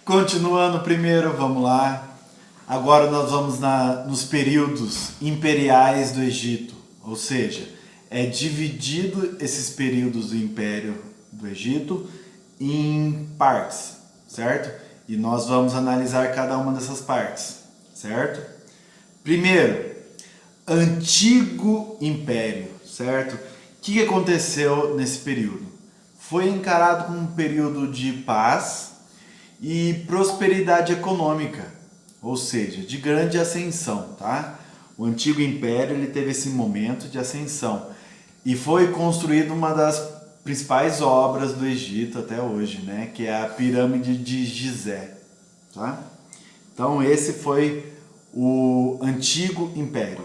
Continuando primeiro, vamos lá. Agora nós vamos nos períodos imperiais do Egito, ou seja, é dividido esses períodos do Império do Egito em partes, certo? E nós vamos analisar cada uma dessas partes, certo? Primeiro, Antigo Império, certo? O que aconteceu nesse período? Foi encarado como um período de paz e prosperidade econômica, ou seja, de grande ascensão, tá? O Antigo Império ele teve esse momento de ascensão e foi construída uma das principais obras do Egito até hoje, né? Que é a Pirâmide de Gizé, tá? Então esse foi o Antigo Império.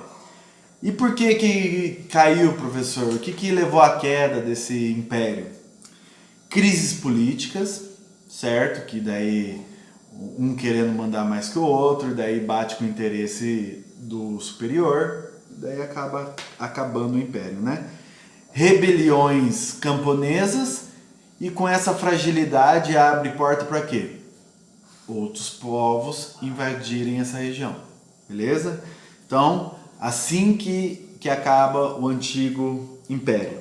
E por que caiu, professor? O que levou à queda desse império? Crises políticas, certo? Que daí um querendo mandar mais que o outro, daí bate com o interesse do superior, daí acaba acabando o império, né? Rebeliões camponesas e com essa fragilidade abre porta para quê? Outros povos invadirem essa região, beleza? Então, assim que acaba o Antigo Império.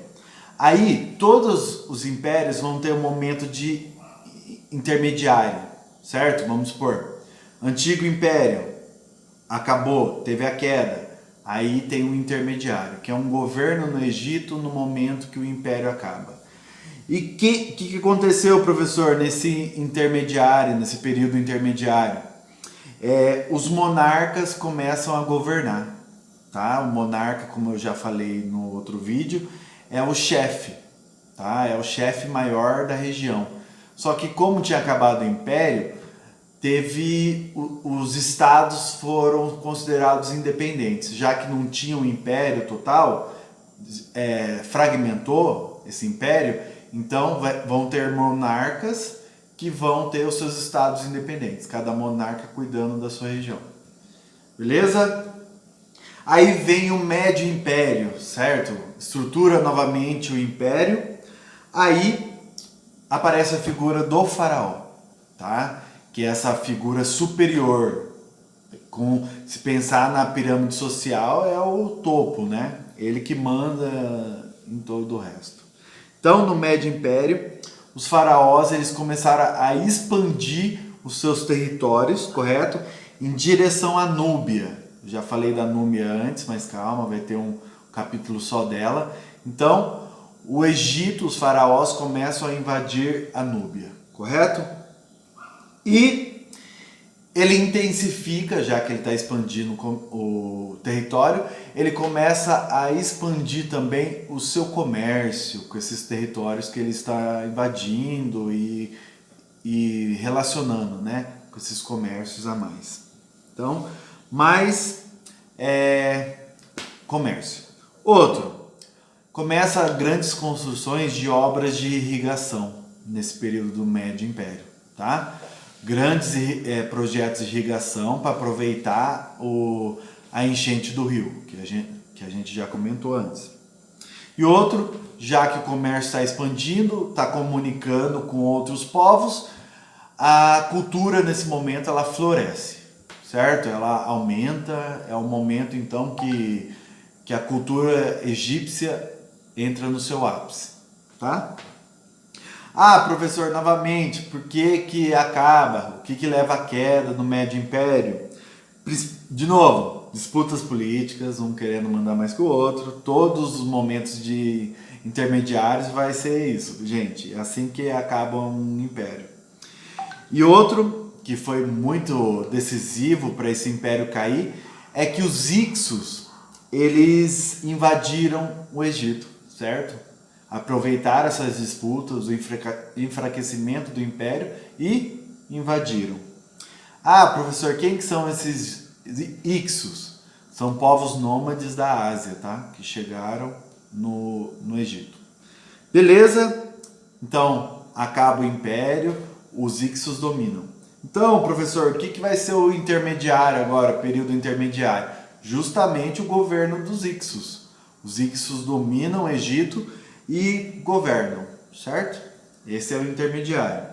Aí, todos os impérios vão ter um momento de intermediário, certo? Vamos supor, Antigo Império acabou, teve a queda, aí tem um intermediário, que é um governo no Egito no momento que o império acaba. E o que aconteceu, professor, nesse intermediário, nesse período intermediário? Os monarcas começam a governar, tá? O monarca, como eu já falei no outro vídeo, é o chefe, tá? É o chefe maior da região. Só que como tinha acabado o império, os estados foram considerados independentes, já que não tinha um império total, fragmentou esse império, então vão ter monarcas que vão ter os seus estados independentes, cada monarca cuidando da sua região. Beleza? Aí vem o Médio Império, certo? Estrutura novamente o império. Aí aparece a figura do faraó, tá? Que é essa figura superior. Se pensar na pirâmide social, é o topo, né? Ele que manda em todo o resto. Então, no Médio Império, os faraós eles começaram a expandir os seus territórios, correto? Em direção à Núbia. Já falei da Núbia antes, mas calma, vai ter um capítulo só dela. Então, o Egito, os faraós começam a invadir a Núbia, correto? E ele intensifica, já que ele está expandindo o território, ele começa a expandir também o seu comércio com esses territórios que ele está invadindo e relacionando, né, com esses comércios a mais. Então, mais comércio. Outro, começa grandes construções de obras de irrigação nesse período do Médio Império, tá? Grandes projetos de irrigação para aproveitar a enchente do rio, que a gente já comentou antes. E outro, já que o comércio está expandindo, está comunicando com outros povos, a cultura nesse momento ela floresce, certo? Ela aumenta, é o momento então que a cultura egípcia entra no seu ápice, tá? Ah, professor, novamente, por que acaba? O que leva à queda no Médio Império? De novo, disputas políticas, um querendo mandar mais que o outro, todos os momentos de intermediários vai ser isso, gente, é assim que acaba um império. E outro, que foi muito decisivo para esse império cair, é que os Hicsos, eles invadiram o Egito, certo? Aproveitaram essas disputas, o enfraquecimento do império e invadiram. Ah, professor, quem que são esses Hicsos? São povos nômades da Ásia, tá? Que chegaram no Egito. Beleza? Então, acaba o império, os Hicsos dominam. Então, professor, o que vai ser o intermediário agora, período intermediário? Justamente o governo dos Hicsos. Os Hicsos dominam o Egito e governam, certo? Esse é o intermediário.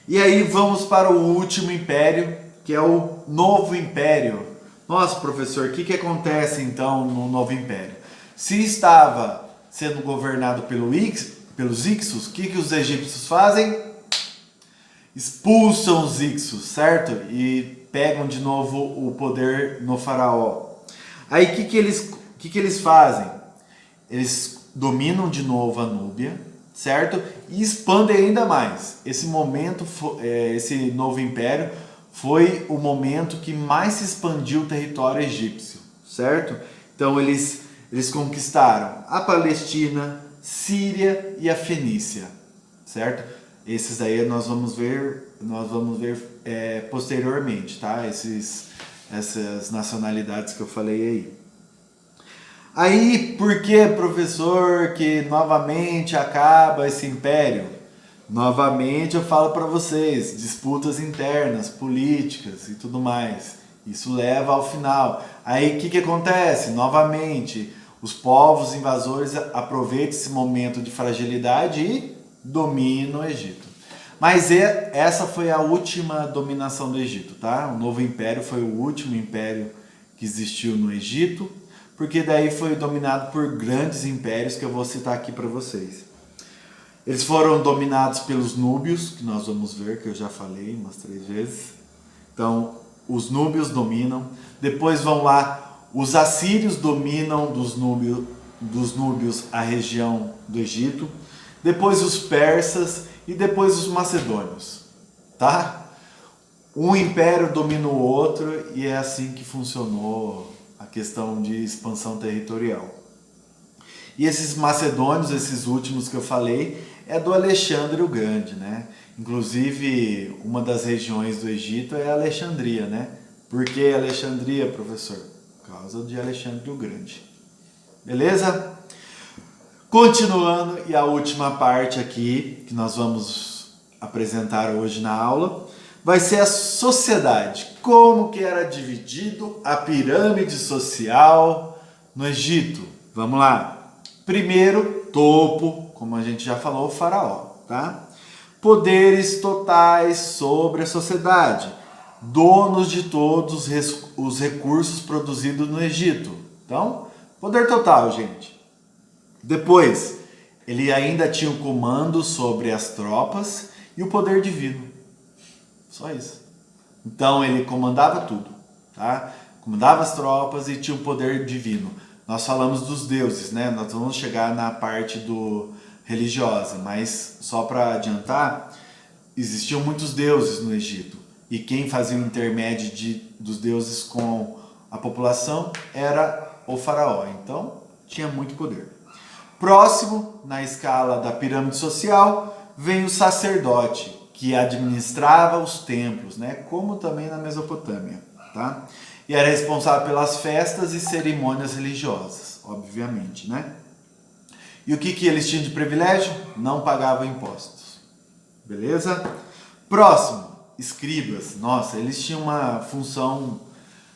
E aí vamos para o último império, que é o Novo Império. Nossa, professor, o que acontece então no Novo Império? Se estava sendo governado pelos Ixos, o que os egípcios fazem? Expulsam os Ixos, certo? E pegam de novo o poder no faraó. Aí o que eles fazem? Eles dominam de novo a Núbia, certo? E expandem ainda mais. Esse momento, esse novo império, foi o momento que mais se expandiu o território egípcio, certo? Então eles conquistaram a Palestina, Síria e a Fenícia, certo? Esses aí nós vamos ver posteriormente, tá? Essas nacionalidades que eu falei aí. Aí, por que, professor, que novamente acaba esse império? Novamente eu falo para vocês, disputas internas, políticas e tudo mais. Isso leva ao final. Aí o que acontece? Novamente, os povos invasores aproveitam esse momento de fragilidade e dominam o Egito. Mas essa foi a última dominação do Egito, tá? O Novo Império foi o último império que existiu no Egito, porque daí foi dominado por grandes impérios que eu vou citar aqui para vocês. Eles foram dominados pelos núbios, que nós vamos ver, que eu já falei umas 3 vezes. Então, os núbios dominam. Depois vão lá, os assírios dominam dos núbios a região do Egito. Depois os persas e depois os macedônios, tá? Um império domina o outro e é assim que funcionou a questão de expansão territorial. E esses macedônios, esses últimos que eu falei, é do Alexandre o Grande, né? Inclusive, uma das regiões do Egito é Alexandria, né? Por que Alexandria, professor? Por causa de Alexandre o Grande. Beleza? Continuando, e a última parte aqui, que nós vamos apresentar hoje na aula, vai ser a sociedade. Como que era dividido a pirâmide social no Egito? Vamos lá. Primeiro, topo, como a gente já falou, o faraó, tá? Poderes totais sobre a sociedade. Donos de todos os recursos produzidos no Egito. Então, poder total, gente. Depois, ele ainda tinha o comando sobre as tropas e o poder divino. Só isso. Então ele comandava tudo, tá? Comandava as tropas e tinha o poder divino. Nós falamos dos deuses, né? Nós vamos chegar na parte religiosa, mas só para adiantar, existiam muitos deuses no Egito. E quem fazia o intermédio dos deuses com a população era o faraó. Então, tinha muito poder. Próximo, na escala da pirâmide social, vem o sacerdote, que administrava os templos, né? Como também na Mesopotâmia, tá? E era responsável pelas festas e cerimônias religiosas, obviamente, né? E o que eles tinham de privilégio? Não pagavam impostos. Beleza? Próximo, escribas. Nossa, eles tinham uma função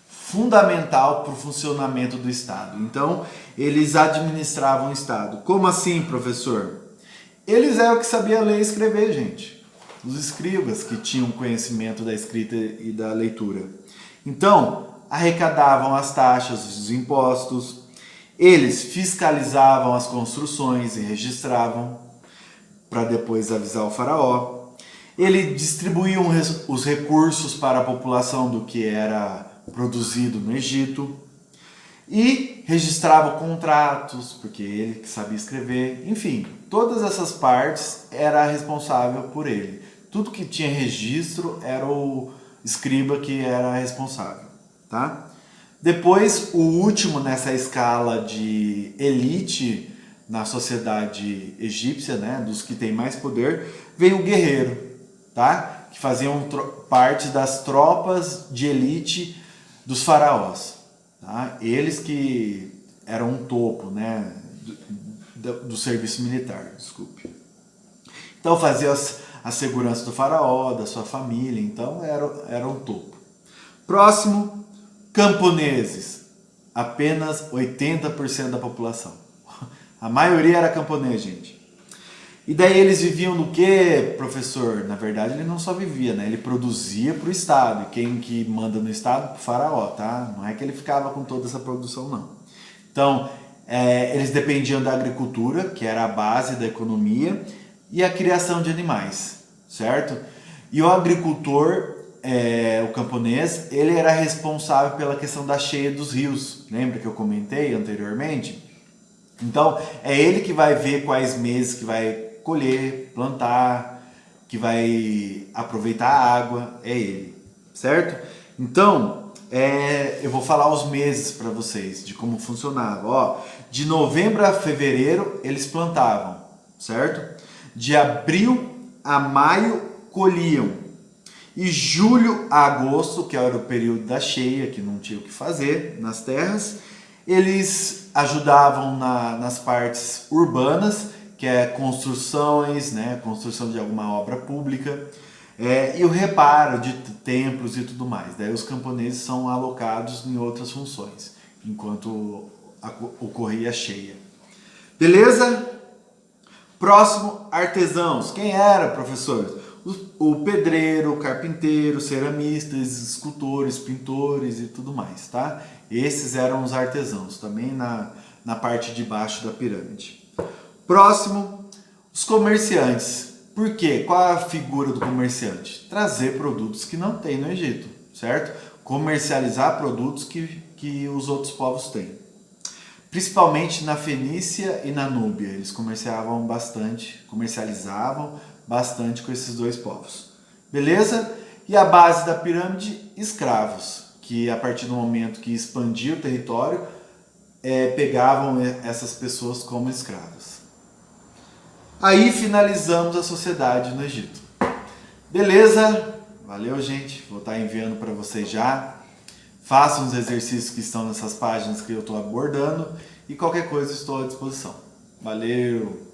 fundamental para o funcionamento do Estado. Então, eles administravam o Estado. Como assim, professor? Eles eram que sabiam ler e escrever, gente. Os escribas que tinham conhecimento da escrita e da leitura. Então, arrecadavam as taxas, os impostos, eles fiscalizavam as construções e registravam para depois avisar o faraó. Ele distribuíam os recursos para a população do que era produzido no Egito e registrava contratos, porque ele que sabia escrever. Enfim, todas essas partes era responsável por ele. Tudo que tinha registro era o escriba que era responsável, tá? Depois, o último nessa escala de elite na sociedade egípcia, né, dos que têm mais poder, veio o guerreiro, tá? Que faziam parte das tropas de elite dos faraós, tá? Eles que eram um topo, né, do serviço militar, desculpe. Então fazia a segurança do faraó, da sua família, então era um topo. Próximo, camponeses, apenas 80% da população. A maioria era camponês, gente. E daí eles viviam do quê, professor? Na verdade ele não só vivia, né? Ele produzia para o Estado. E quem que manda no Estado? O faraó, tá? Não é que ele ficava com toda essa produção, não. Então, eles dependiam da agricultura, que era a base da economia, e a criação de animais, certo? E o agricultor, o camponês, ele era responsável pela questão da cheia dos rios. Lembra que eu comentei anteriormente? Então, é ele que vai ver quais meses que vai colher, plantar, que vai aproveitar a água, é ele, certo? Então, eu vou falar os meses para vocês, de como funcionava. Ó, de novembro a fevereiro, eles plantavam, certo? De abril a maio, colhiam. E julho a agosto, que era o período da cheia, que não tinha o que fazer nas terras, eles ajudavam nas partes urbanas, que é construções, né, construção de alguma obra pública, e o reparo de templos e tudo mais. Daí os camponeses são alocados em outras funções, enquanto ocorria a cheia. Beleza? Próximo, artesãos. Quem era, professor? O pedreiro, o carpinteiro, ceramistas, escultores, pintores e tudo mais, tá? Esses eram os artesãos, também na parte de baixo da pirâmide. Próximo, os comerciantes. Por quê? Qual é a figura do comerciante? Trazer produtos que não tem no Egito, certo? Comercializar produtos que os outros povos têm. Principalmente na Fenícia e na Núbia, eles comercializavam bastante com esses dois povos. Beleza? E a base da pirâmide, escravos, que a partir do momento que expandia o território, pegavam essas pessoas como escravas. Aí finalizamos a sociedade no Egito. Beleza? Valeu, gente. Vou estar enviando para vocês já. Façam os exercícios que estão nessas páginas que eu estou abordando e qualquer coisa estou à disposição. Valeu!